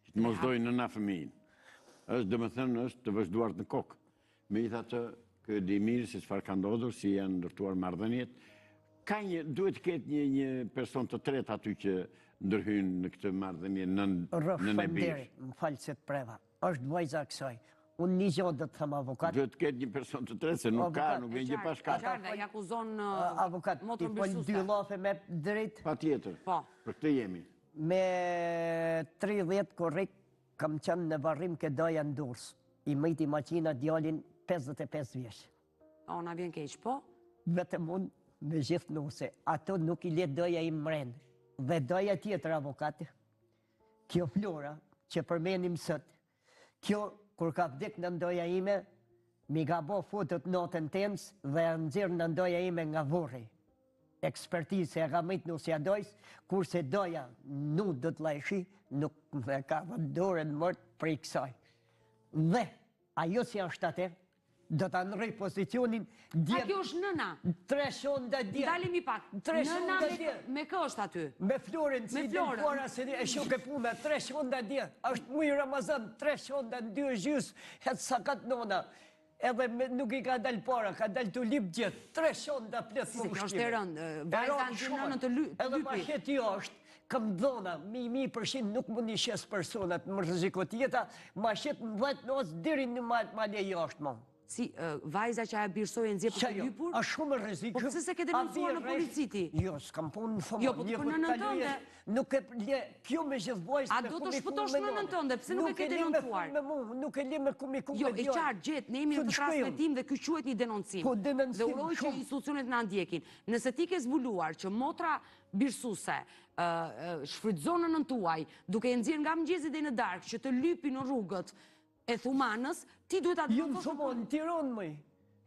që të mos dojnë nëna fëmijin. Është domethënë është të vazhduar në kokë. Megjithatë, ky di mirë se çfarë ka ndodhur, si janë ndërtuar marrëdhëniet. Duhet të ketë një person të tretë aty që ndërhyn në këtë marrëdhënie nën e birë. Më falë se të preva. Është vajza kësaj. Unë një gjotë dhe të thëmë avokat. Duhet të ketë një person të tretë, se nuk ka, nuk vjen gjë pa shkak. Qartë, i akuzon avokat, i pol 2 llafe me drejt. Patjetër. Po. Për këtë jemi. Me 30 korrekt kam qenë në varrim ke doja në Durrës. I mëjti maqina djalin 55 vjeç. O, na vjen keq, po? Vetëm unë me gjithë nuse. Ato nuk i let doja i mrenë. Dhe doja tjetër avokat. Kjo Flora, që përmenim sot. Kjo kur ka vdek në ndoja ime, mi ka bo fotot notën tens dhe nëzirë në ndoja ime nga vorri. Ekspertise e ka mëjtë nusja dojës, kurse doja nuk do të lajshi, nuk me ka vëndore në mërtë për i kësaj. Dhe, ajo si është atë, do të nërëj pozicionin A kjo është nëna? 3 shonda dje. Dalimi pak. 3 Nëna shonda dje. me kë është aty? Me Florin, si dhe fora se e shuke pume, 3 shonda dje. Është mujë Ramazan, 3 shonda në 2 gjysë, hetë sakat nona. Edhe nuk i ka dalë para, ka dalë të lip gjithë. 3 shonda plëth Si, kjo është e rëndë. Vajza në të nënën të lypi. Edhe ma heti është, kam dhona, 100% nuk më një shes personat më rëzikot jeta, ma shetë në 10 nësë diri në ma lejo është ma. Si, vajza që aja birësoj e nëzirë për të lypur? A shumë rrezikshëm. Po pëse se ke denoncuar në policiti? Jo, s'kam punë në fëmë. Jo, po të për nënën tënde. Nuk e le, kjo me gjithë vojës... A do të shpëtosh nënën tënde, pëse nuk e ke denoncuar? Nuk e le me kumë i kumë Jo, e qartë, gjetë, ne jemi në të transmetim dhe kjo quhet një denoncim. Po denoncim, dhe uroj që institucionet në ndjekin. Nëse ti ke zbuluar që motra birësuse shfrytëzon nënën tuaj, duke e nxjerrë nga mëngjesi deri në darkë që të lypi në rrugët e Thumanës, ti duhet atë jo në Thumanë, në Tiranë, mëj.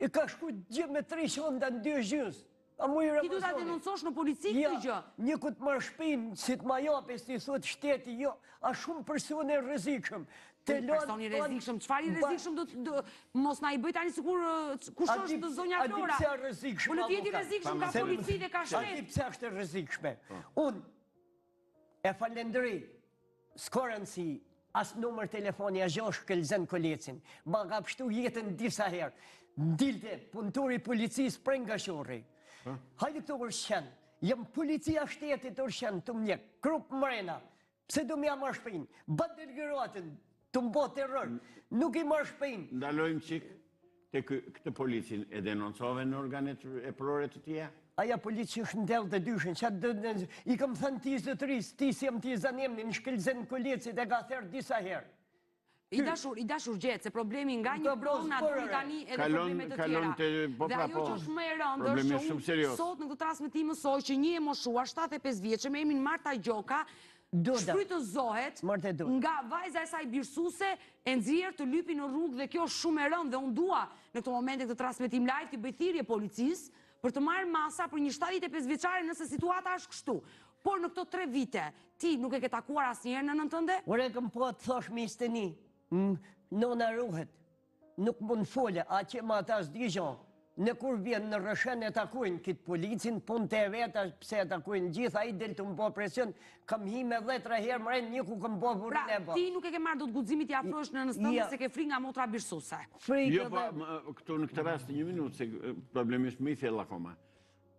E ka shku gjithë me 3 shonda në 2 gjysë. Ti duhet atë denoncosh në polici këtë gjë? Një këtë marrë shpinë, si të ma jape, si thot shteti, jo, a shumë persone rrezikshëm. Personi rrezikshëm, çfarë i rrezikshëm do mos na i bëj tani sikur kush është të zonja Flora? A di pse është rrezikshme? Po në tjetër rrezikshëm ka polici dhe ka shtet. A di pse është rrezikshme? Unë e falendëri, s'korën si as numër telefoni a gjosh këllëzën kolecin. Ma ka pështu jetën disa herë. Dilte, punëtori policisë prej nga shorri. Hajde këto Urshen. Jëm policia shtetit Urshen të mjek. Krup mrena. Pse du m'ja marrë shpejnë? Bat delgeratën, të mbo terror. Nuk i marrë shpejnë. Ndalojmë qik të këtë policin e denoncove në organet e prore të tja? Aja polici është ndellë të dyshin, i kam thënë ti zëtëris, ti si jam ti zanemni, në shkëllëzën kolecit e ka therë disa herë. I dashur gjetë, se problemi nga një prona deri tani edhe probleme të tjera. Dhe ajo që është më e rëndë është që unë sot në këtë transmetim mësoj që një e moshuar 75 vjeçë me emrin Marta Gjoka shfrytëzohet nga vajza e saj birësuese e nxjerr të lypi në rrugë dhe kjo është shumë e rëndë dhe unë dua në këtë momente këtë transmetim live të bëj thirrje policisë për të marrë masa për një 75 vjeçare nëse situata është kështu. Por në këto 3 vite, ti nuk e ke takuar asnjëherë nënën tënde? Ore këm po të thosh misteni, nona ruhet, nuk mund fole, a që ma ta s'digjon, në kur vjen në rëshen e takujnë kitë policin, pun të e veta pse e takujnë gjitha, i del të më bo presion, kam hi me 10 herë mërën një ku kam bo burin e bo. Pra, ti nuk e ke marrë do të guximit i afrosh në nëstëndë se ke fri nga motra birësuese. Jo, këtu në këtë rast një minutë, se problemisht më i thellë akoma.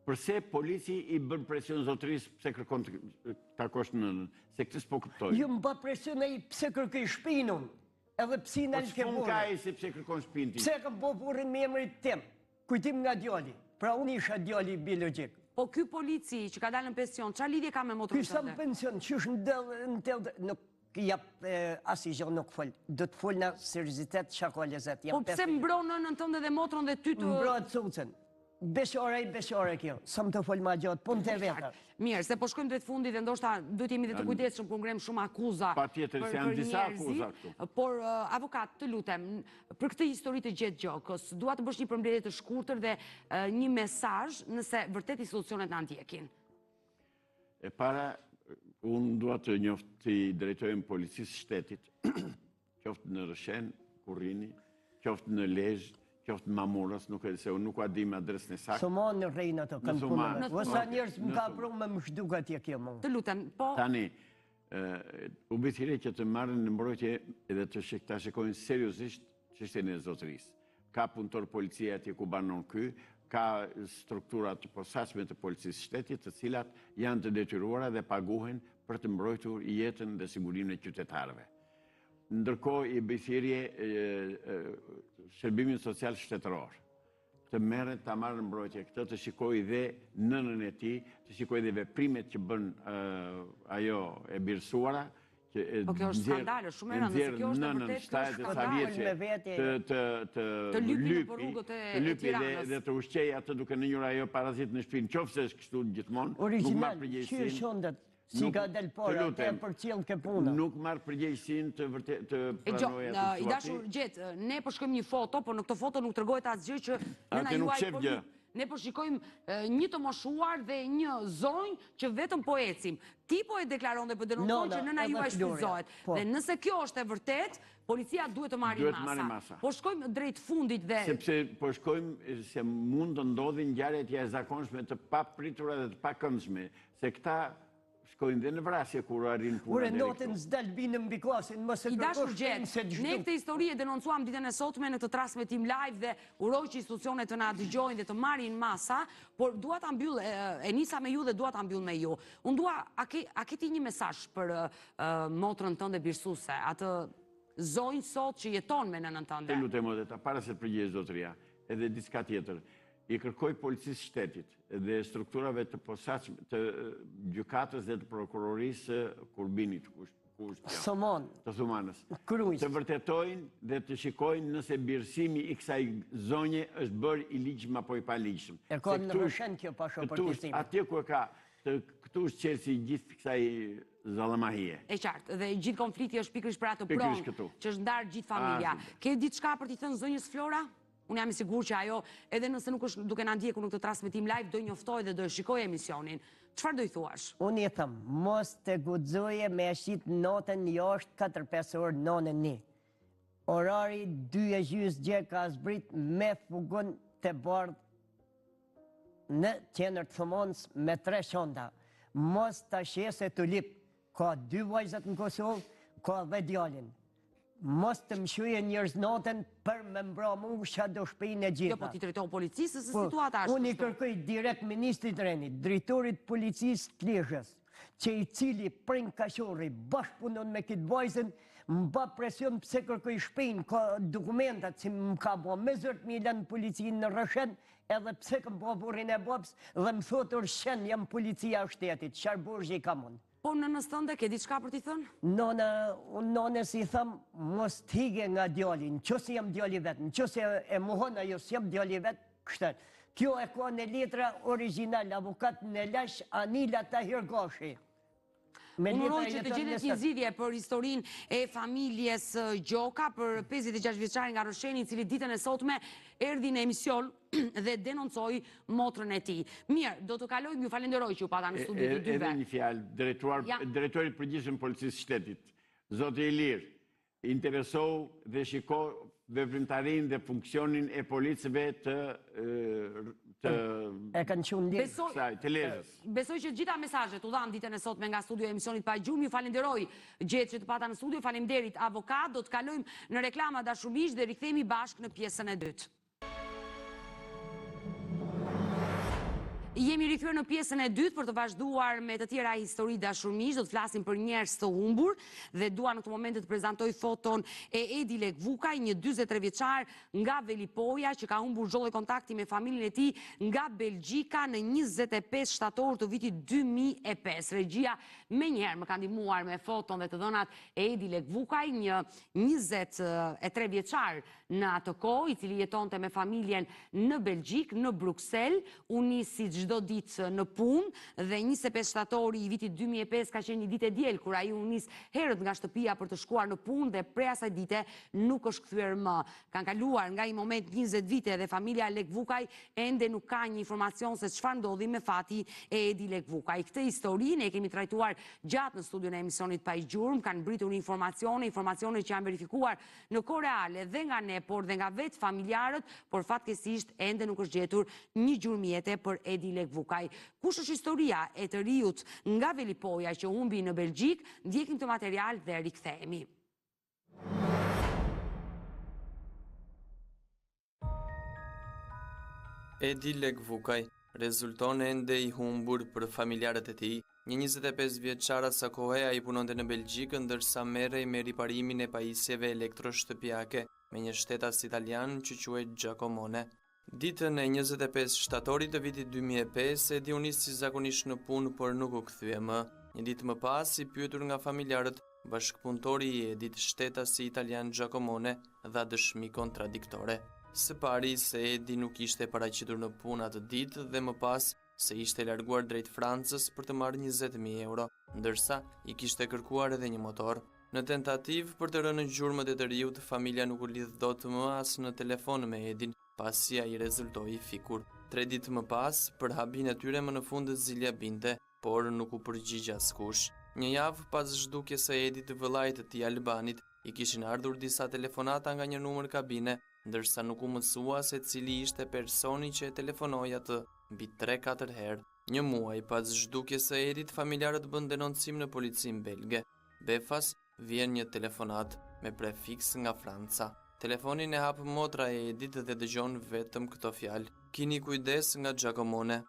Përse polici i bën presion zotërisë pse kërkon të takosh nënën, se këtë s'po kuptoj. Jo më bë presion e i pse kërkoj shpinun, edhe psi në ke burën. Po s'pun ka e se pse kërkon shpin ti. Pse kam bo burin me emrit tim, kujtim nga djali, pra unë isha djali biologjik. Po ky polici që ka dalë në pension, çfarë lidhje ka me motrën tënde? Ky sa në pension, që është në del, nuk jap asnjë gjë nuk fol. Do të fol në seriozitet, shakolezet. Po pse mbron nënën tënde dhe motrën dhe ty të mbrohet cucën. Beshore kjo, sa më të folë ma gjatë, pun të veta. Mirë, se po shkojmë drejt fundit dhe ndoshta duhet jemi dhe të kujdesshëm kur ngrem shumë akuza. Patjetër se janë disa akuza këtu. Por avokat, të lutem, për këtë histori të gjatë Gjokës, dua të bësh një përmbledhje të shkurtër dhe një mesazh nëse vërtet institucionet na ndjekin. E para, unë dua të njoftë drejtojmë policisë shtetit, qoftë në Rëshen, Kurrini, qoftë në Lezhë, qoftë Mamurës, nuk e se unë nuk a dim adresën e saktë. Thuman në rejnë ato, kanë punën. Vësa njerës më ka pru me më shduka tje kjo më. Të lutem, po... Tani, u bithire që të marrën në mbrojtje edhe të shikojnë seriosisht çështjen e zotërisë. Ka punëtor policia atje ku banon ky, ka struktura të posaçme të policisë shtetit, të cilat janë të detyruara dhe paguhen për të mbrojtur jetën dhe sigurinë e qytetarëve. Ndërkohë i bëthirje shërbimin social shtetëror. Të merret ta marrë në mbrojtje këtë, të shikoj dhe nënën e tij, të shikoj dhe veprimet që bën ajo e birësuara, Po kjo është skandale, shumë e rëndë, se kjo është vërtet të lypi dhe të ushqej atë duke në njëra ajo parazit në shpinë, qofse është kështu gjithmonë, nuk marrë përgjegjësinë. Si ka del pora, te për cilë ke puna. Nuk marrë përgjegjësinë të pranoja të I dashur gjetë, ne po shkojmë një foto, por në këto foto nuk tregojët asgjë që nëna juaj po ne po shikojmë një të moshuar dhe një zonjë që vetëm po ecim. Ti po e deklaron dhe po denonton që nëna juaj shfrytëzohet. Dhe nëse kjo është e vërtet, policia duhet të marrë masa. Po shkojmë drejt fundit dhe... Sepse po shkojmë se mund të ndodhin ngjarje të jashtëzakonshme të papritura dhe të pakëndshme, se këta shkojnë dhe në vrasje kur arrin puna. Ure notën s'dal binë mbi klasin, mos e kërkosh se çdo. Ne këtë histori e denoncuam ditën e sotme në këtë transmetim live dhe uroj që institucionet të na dëgjojnë dhe të marrin masa, por dua ta mbyll, e nisa me ju dhe dua ta mbyll me ju. Unë dua, a ke ti një mesazh për motrën tënde birësuese, atë zonjë sot që jeton me nënën tënde? Të lutem edhe ta para se të përgjigjesh zotëria, edhe diçka tjetër. I kërkoj policisë shtetit dhe strukturave të posaçme të gjykatës dhe të prokurorisë Kurbinit, të Thumanës, të vërtetojnë dhe të shikojnë nëse birësimi i kësaj zonje është bërë i ligjshëm apo i paligjshëm. E ka në Rëshen kjo pasho përgjithësimi. Atje ku e ka, këtu është qelsi gjithë kësaj zallamahie. E qartë, dhe gjithë konflikti është pikërisht për atë pronë që është ndarë gjithë familja. Ke diçka për t'i thënë zonjës Flora? Unë jam i sigur që ajo, edhe nëse nuk është duke na ndjekur në këtë transmetim live, do njoftoj dhe do e shikoj emisionin. Çfarë do i thuash? Unë i them, mos të guxoje me shit notën jashtë 4-5 orë nonën një. Orari 2:30 gjë ka zbrit me fugon të bardh në qendër të Thumanës me 3 shonda. Mos ta shese të lip. Ka 2 vajzat në Kosovë, ka dhe djalin. Mos të mshuje njerëz natën për me mbra mu qa do shpinë e gjitha. Jo, po ti drejton policisë se situata është. Unë i kërkoj direkt ministrit Renit, drejtorit policisë të Lezhës, që i cili prin kashorri bashkëpunon me këtë vajzën, mba presion pse kërkoj shpinë, ka dokumentat që më ka bo me zërt milan policinë në Rëshen, edhe pse këm bo burin e babs, dhe më thotë Rëshen jam policia shtetit, qarë borgje i ka mund. Po në nëstënde, ke diçka për t'i thënë? None si thëmë, mos t'hige nga djali, në qësë jem djali vetë, në qësë e muhon ajo si jem djali vetë, kështër. Kjo e ka në letra original, avukat në lash Anila Tahir Gashi. Unuroj që të gjendet një zgjidhje për historinë e familjes Gjoka për 56 vjeçarin nga Rosheni, i cili ditën e sotme erdhi në emision dhe denoncoi motrën e tij. Mirë, do të kalojmë, ju falenderoj që u pata në studio të dyve. Edhe një fjalë, drejtori i përgjithshëm Policisë Shtetit, zoti Ilir, interesou dhe shiko veprimtarinë dhe funksionin e policëve të lezës. Besoj që gjitha mesazhet u dhanë ditën e sotme nga studio e emisionit Pa Gjurmë. Ju falenderoj gjetë që të pata në studio. Faleminderit avokat. Do të kalojmë në reklama dashur miq dhe rikthehemi bashkë në pjesën e dytë. Jemi rikthyer në pjesën e dytë për të vazhduar me të tjera histori dashur miq. Do të flasim për njerëz të humbur dhe dua në këtë moment të prezantoj foton e Edi Lekvukaj, një 43 vjeçar nga Velipoja që ka humbur çdo lloj kontakti me familjen e tij nga Belgjika në 25 shtator të vitit 2005. Regjia menjëherë më ka ndihmuar me foton dhe të dhënat e Edi Lekvukaj, një 23 vjeçar në atë kohë, i cili jetonte me familjen në Belgjik, në Bruksel, u nisi çdo ditë në punë dhe 25 shtatori i vitit 2005 ka qenë një ditë e diel kur ai u nis herët nga shtëpia për të shkuar në punë dhe prej asaj dite nuk është kthyer më. Kanë kaluar nga i moment 20 vite dhe familja Lekvukaj ende nuk ka një informacion se çfarë ndodhi me fati e Edi Lekvukaj. Këtë historinë e kemi trajtuar gjatë në studion e emisionit Pa Gjurmë, kanë mbritur informacione që janë verifikuar në kohë reale dhe nga ne, por dhe nga vetë familjarët, por fatkeqësisht ende nuk është gjetur një gjurmëjete për Edi Lekvukaj. Kush është historia e të riut nga Velipoja që humbi në Belgjik? Ndjekim të material dhe rikthehemi. Edi Lekvukaj rezulton ende i humbur për familjarët e tij. Një 25 vjeçar asakohe ai punonte në Belgjik, ndërsa merrej me riparimin e pajisjeve elektroshtëpiake me një shtetas italian që quhet Giacomone. Ditën e 25 shtatorit të vitit 2005, Edi u nis si zakonisht në punë, por nuk u kthye më. Një ditë më pas, i pyetur nga familjarët, bashkëpunëtori i Edit, shtetasi italian Giacomone, dha dëshmi kontradiktore. Së pari se Edi nuk ishte paraqitur në punë atë ditë dhe më pas se ishte larguar drejt Francës për të marrë 20.000 euro, ndërsa i kishte kërkuar edhe një motor. Në tentativë për të rënë gjurmët e të riut, familja nuk u lidh dot më as në telefon me Edin, pasi ai rezultoi fikur. 3 ditë më pas, për habin e tyre më në fund zilja binte, por nuk u përgjigj askush. Një javë pas zhdukjes së Edit, vëllait të tij Albanit, i kishin ardhur disa telefonata nga një numër kabine, ndërsa nuk u mësua se cili ishte personi që e telefonoi atë mbi 3-4 herë. Një muaj pas zhdukjes së Edit, familjarët bën denoncim në policinë belge. Befas vjen një telefonat me prefiks nga Franca. Telefonin e hap motra e Edit dhe dëgjon vetëm këto fjalë: "Kini kujdes nga Giacomone."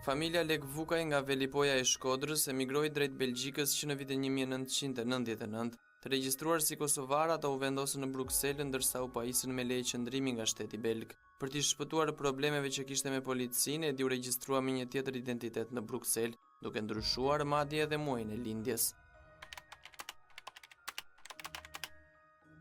Familja Lekvukaj nga Velipoja e Shkodrës emigroi drejt Belgjikës që në vitin 1999. Të regjistruar si kosovar, ata u vendosën në Bruksel, ndërsa u pajisën me leje qëndrimi nga shteti belg. Për t'i shpëtuar problemeve që kishte me policinë, Edi u regjistrua me një tjetër identitet në Bruksel, duke ndryshuar madje edhe muajin e lindjes.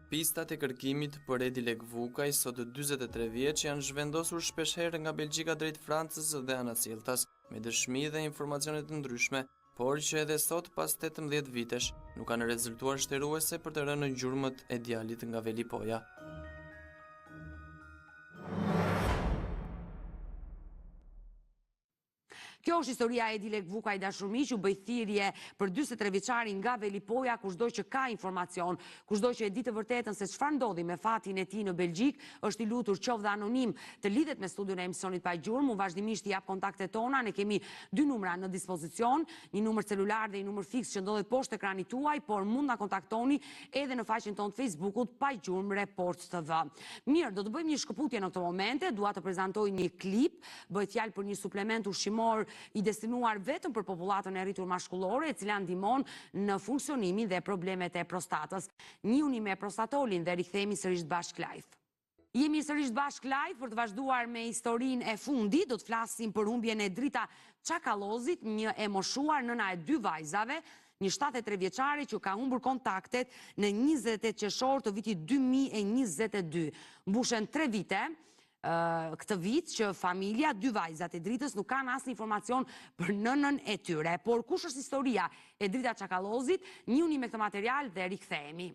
Pistat e kërkimit për Edi Lekvukaj, sot 43 vjeç, janë zhvendosur shpeshherë nga Belgjika drejt Francës dhe anasjelltas, me dëshmi dhe informacione të ndryshme, por që edhe sot pas 18 vitesh nuk kanë rezultuar shtëruese për të rënë në gjurmët e djalit nga Velipoja. Kjo është historia e Edi Lekvukaj dashur miq, u bë thirrje për 43 vjeçarin nga Velipoja, kushdo që ka informacion, kushdo që e di të vërtetën se çfarë ndodhi me fatin e tij në Belgjik, është i lutur qoftë anonim të lidhet me studion e emisionit Pa Gjurmë. Vazhdimisht i jap kontaktet tona, ne kemi 2 numra në dispozicion, një numër celular dhe një numër fiks që ndodhet poshtë ekranit tuaj, por mund na kontaktoni edhe në faqen tonë të Facebookut Pa Gjurmë Report TV. Mirë, do të bëjmë një shkëputje në këtë momente, dua të prezantoj një klip, bëhet fjalë për një suplement ushqimor i destinuar vetëm për popullatën e rritur mashkullore, e cila ndihmon në funksionimin dhe problemet e prostatës. Njihuni me prostatolin dhe rikthehemi sërish bashkë live. Jemi sërish bashk live për të vazhduar me historinë e fundit. Do të flasim për humbjen e Drita Çakallozit, një e moshuar nëna e 2 vajzave, një 73 vjeçare që ka humbur kontaktet në 28 qershor të vitit 2022. Mbushen 3 vite këtë vit që familja, 2 vajzat e Dritës nuk kanë asnjë informacion për nënën e tyre. Por kush është historia e Drita Çakallozit? Njihuni me këtë material dhe rikthehemi.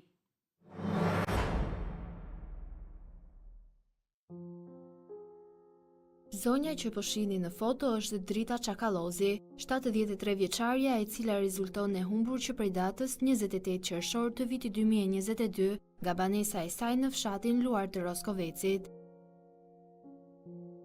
Zonja që po shihni në foto është Drita Çakallozi, 73 vjeçaria e cila rezulton e humbur që prej datës 28 qershor të vitit 2022 nga banesa e saj në fshatin Luar të Roskovecit.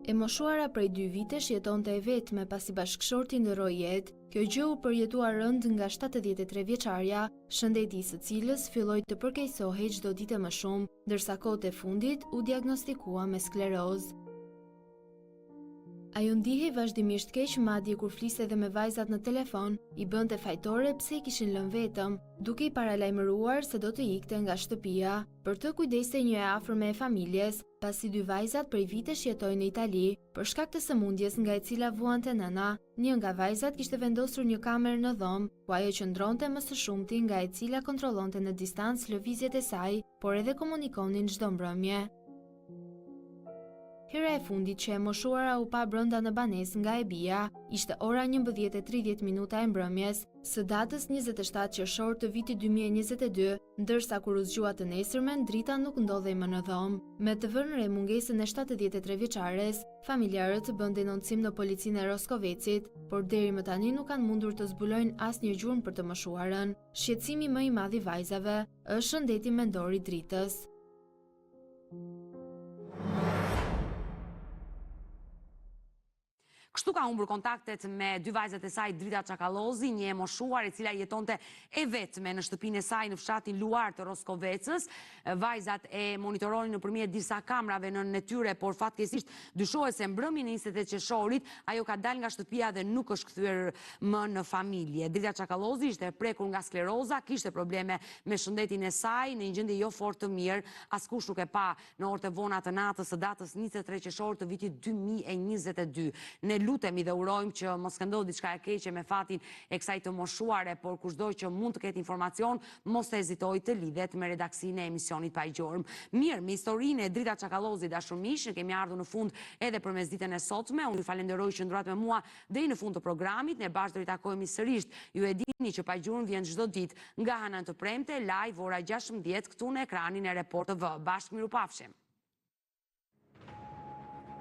E moshuara prej 2 vitesh jetonte e vetme pasi bashkëshorti ndërroi jetë. Kjo gjë u përjetua rënd nga 73 vjeçaria, shëndeti i së cilës filloi të përkeqësohej çdo ditë më shumë, ndërsa kohët e fundit u diagnostikua me sklerozë. Ajo ndihej vazhdimisht keq, madje kur fliste edhe me vajzat në telefon, i bënte fajtore pse i kishin lënë vetëm, duke i paralajmëruar se do të ikte nga shtëpia. Për të kujdeste një e afërme e familjes, pasi 2 vajzat prej vitesh jetojnë në Itali, për shkak të sëmundjes nga e cila vuante nëna, një nga vajzat kishte vendosur një kamerë në dhomë, ku ajo qëndronte më së shumti nga e cila kontrollonte në distancë lëvizjet e saj, por edhe komunikonin çdo mbrëmje. Hera e fundit që e moshuara u pa brenda në banesë nga e bia, ishte ora 11:30 e mbrëmjes, së datës 27 qershor të vitit 2022, ndërsa kur u zgjua të nesërmen, Drita nuk ndodhej më në dhomë. Me të vënë re mungesën e 73 vjeçares, familjarët bën denoncim në policinë e Roskovecit, por deri më tani nuk kanë mundur të zbulojnë asnjë gjurmë për të moshuarën. Shqetësimi më i madh i vajzave është shëndeti mendor i Dritës. Kështu ka humbur kontaktet me 2 vajzat e saj, Drita Çakallozi, një e moshuar e cila jetonte e vetme në shtëpinë e saj në fshatin Luar të Roskovecës. Vajzat e monitoronin nëpërmjet disa kamrave në tyre, por fatkeqësisht dyshohet se mbrëmjen e 28 qershorit ajo ka dalë nga shtëpia dhe nuk është kthyer më në familje. Drita Çakallozi ishte e prekur nga skleroza, kishte probleme me shëndetin e saj, në një gjendje jo fort të mirë. Askush nuk e pa në orët e vona të natës së datës 23 qershor të vitit 2022. Ne lutemi dhe urojmë që mos këndodhë diçka e keqe me fatin e kësaj të moshuare, por kushdo që mund të ketë informacion, mos të hezitoj të lidhet me redaksinë e emisionit Pa i Gjorm. Mirë, me historinë e Drita Çakallozit dashur miq, ne kemi ardhur në fund edhe përmes ditën e sotme. Unë ju falenderoj që ndruat me mua deri në fund të programit. Ne bashkë do i takojmë sërish. Ju e dini që Pa i Gjorm vjen çdo ditë nga Hana të Premte, live ora 16 këtu në ekranin e Report TV. Bashkë mirupafshim.